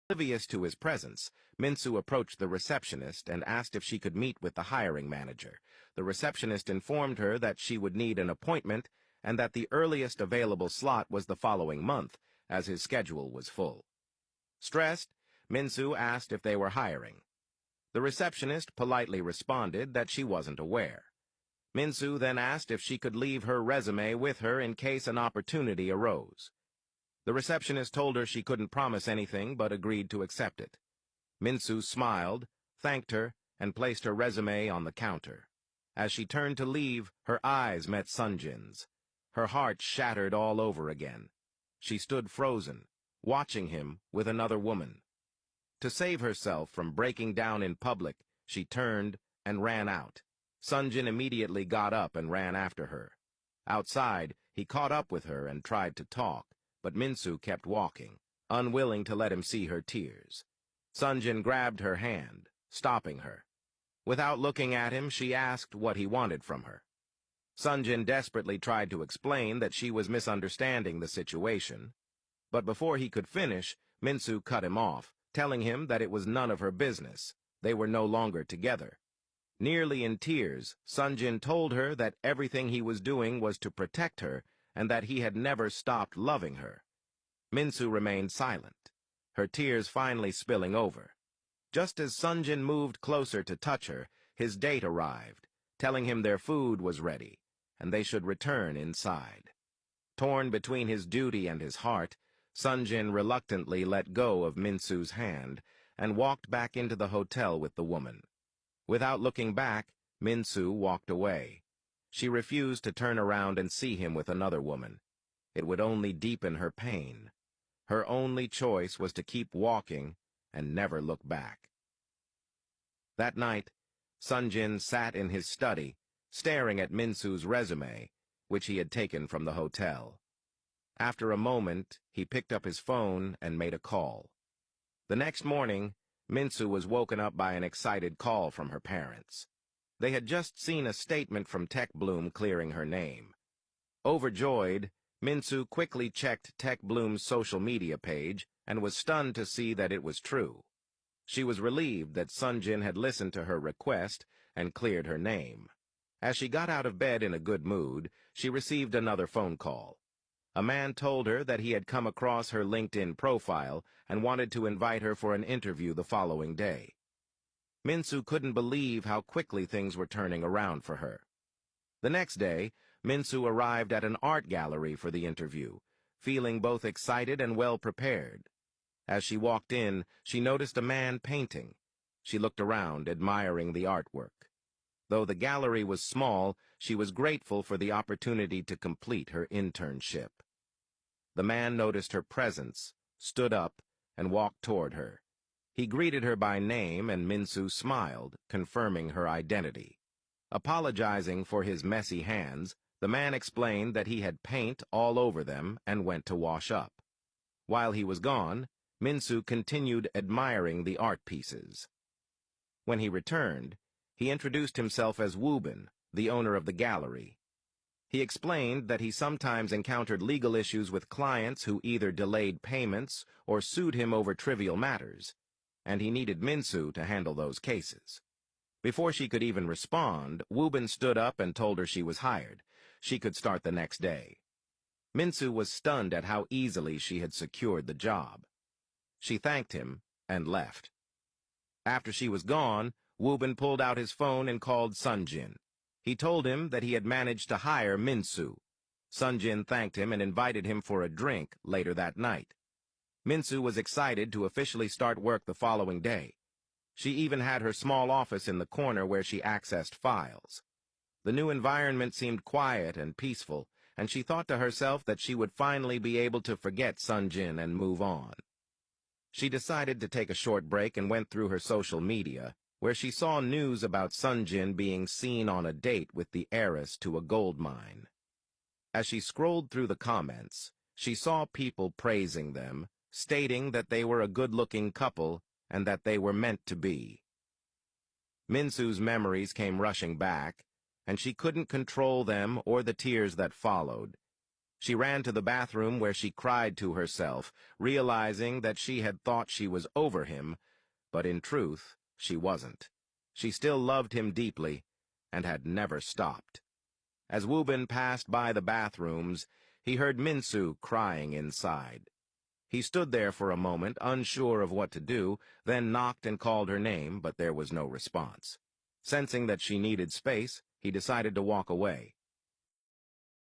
Oblivious to his presence, Minsu approached the receptionist and asked if she could meet with the hiring manager. The receptionist informed her that she would need an appointment and that the earliest available slot was the following month, as his schedule was full. Stressed, Minsu asked if they were hiring. The receptionist politely responded that she wasn't aware. Minsu then asked if she could leave her resume with her in case an opportunity arose. The receptionist told her she couldn't promise anything but agreed to accept it. Minsu smiled, thanked her, and placed her resume on the counter. As she turned to leave, her eyes met Sunjin's. Her heart shattered all over again. She stood frozen, watching him with another woman. To save herself from breaking down in public, she turned and ran out. Sunjin immediately got up and ran after her. Outside, he caught up with her and tried to talk, but Minsu kept walking, unwilling to let him see her tears. Sunjin grabbed her hand, stopping her. Without looking at him, she asked what he wanted from her. Sunjin desperately tried to explain that she was misunderstanding the situation, but before he could finish, Minsu cut him off, telling him that it was none of her business. They were no longer together. Nearly in tears, Sunjin told her that everything he was doing was to protect her and that he had never stopped loving her. Minsu remained silent, her tears finally spilling over. Just as Sunjin moved closer to touch her, his date arrived, telling him their food was ready, and they should return inside. Torn between his duty and his heart, Sunjin reluctantly let go of Minsu's hand and walked back into the hotel with the woman. Without looking back, Minsu walked away. She refused to turn around and see him with another woman. It would only deepen her pain. Her only choice was to keep walking and never look back. That night, Sunjin sat in his study, staring at Minsu's resume, which he had taken from the hotel. After a moment, he picked up his phone and made a call. The next morning, Minsu was woken up by an excited call from her parents. They had just seen a statement from TechBloom clearing her name. Overjoyed, Minsu quickly checked TechBloom's social media page and was stunned to see that it was true. She was relieved that Sunjin had listened to her request and cleared her name. As she got out of bed in a good mood, she received another phone call. A man told her that he had come across her LinkedIn profile and wanted to invite her for an interview the following day. Minsu couldn't believe how quickly things were turning around for her. The next day, Minsu arrived at an art gallery for the interview, feeling both excited and well prepared. As she walked in, she noticed a man painting. She looked around, admiring the artwork. Though the gallery was small, she was grateful for the opportunity to complete her internship. The man noticed her presence, stood up, and walked toward her. He greeted her by name, and Minsu smiled, confirming her identity. Apologizing for his messy hands, the man explained that he had paint all over them and went to wash up. While he was gone, Minsu continued admiring the art pieces. When he returned, he introduced himself as Woobin, the owner of the gallery. He explained that he sometimes encountered legal issues with clients who either delayed payments or sued him over trivial matters, and he needed Minsu to handle those cases. Before she could even respond, Woobin stood up and told her she was hired. She could start the next day. Minsu was stunned at how easily she had secured the job. She thanked him and left. After she was gone, Woobin pulled out his phone and called Sunjin. He told him that he had managed to hire Minsu. Sunjin thanked him and invited him for a drink later that night. Minsu was excited to officially start work the following day. She even had her small office in the corner where she accessed files. The new environment seemed quiet and peaceful, and she thought to herself that she would finally be able to forget Sunjin and move on. She decided to take a short break and went through her social media, where she saw news about Sunjin being seen on a date with the heiress to a gold mine. As she scrolled through the comments, she saw people praising them, stating that they were a good-looking couple and that they were meant to be. Minsu's memories came rushing back, and she couldn't control them or the tears that followed. She ran to the bathroom where she cried to herself, realizing that she had thought she was over him, but in truth, she wasn't. She still loved him deeply and had never stopped. As Woo-bin passed by the bathrooms, he heard Min-soo crying inside. He stood there for a moment, unsure of what to do, then knocked and called her name, but there was no response. Sensing that she needed space, he decided to walk away.